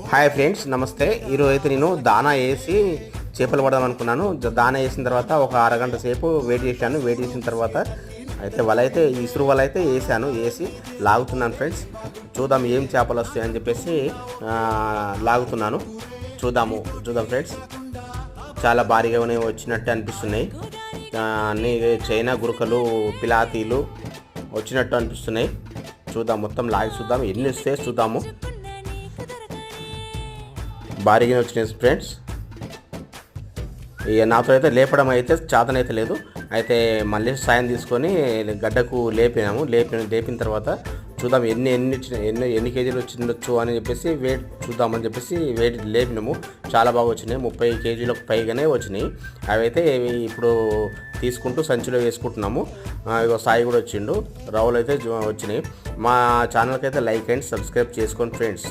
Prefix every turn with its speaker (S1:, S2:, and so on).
S1: Hi friends, నమస్తే. ఈరోజు అయితే నేను దానా వేసి చేపలు పడదాం అనుకున్నాను. దానా వేసిన తర్వాత ఒక అరగంట సేపు వెయిట్ చేశాను. వెయిట్ చేసిన తర్వాత అయితే ఇసురు వల అయితే వేసి లాగుతున్నాను ఫ్రెండ్స్. చూద్దాం ఏం చేపలు వస్తాయని చెప్పేసి లాగుతున్నాను. చూద్దాం ఫ్రెండ్స్. చాలా భారీగానే వచ్చినట్టు అనిపిస్తున్నాయి. అన్ని చైనా గురకలు, పిలాతీలు వచ్చినట్టు అనిపిస్తున్నాయి. చూద్దాం, మొత్తం లాగి చూద్దాం ఎన్ని వస్తే చూద్దాము. భారీగా వచ్చినాయి ఫ్రెండ్స్. ఇక నాతో అయితే లేపడం అయితే చాతనైతే లేదు. అయితే మళ్ళీ సాయం తీసుకొని గడ్డకు లేపిన తర్వాత చూద్దాం ఎన్ని కేజీలు వచ్చిండొచ్చు అని చెప్పేసి వెయిట్ చూద్దామని చెప్పేసి వెయిట్ లేపినాము. చాలా బాగా వచ్చినాయి, 30 కేజీలకు పైగానే వచ్చినాయి. అవైతే ఇప్పుడు తీసుకుంటూ సంచిలో వేసుకుంటున్నాము. ఇక సాయి కూడా వచ్చిండు, రావులు అయితే వచ్చినాయి. మా ఛానల్కి అయితే లైక్ అండ్ సబ్స్క్రైబ్ చేసుకోండి ఫ్రెండ్స్.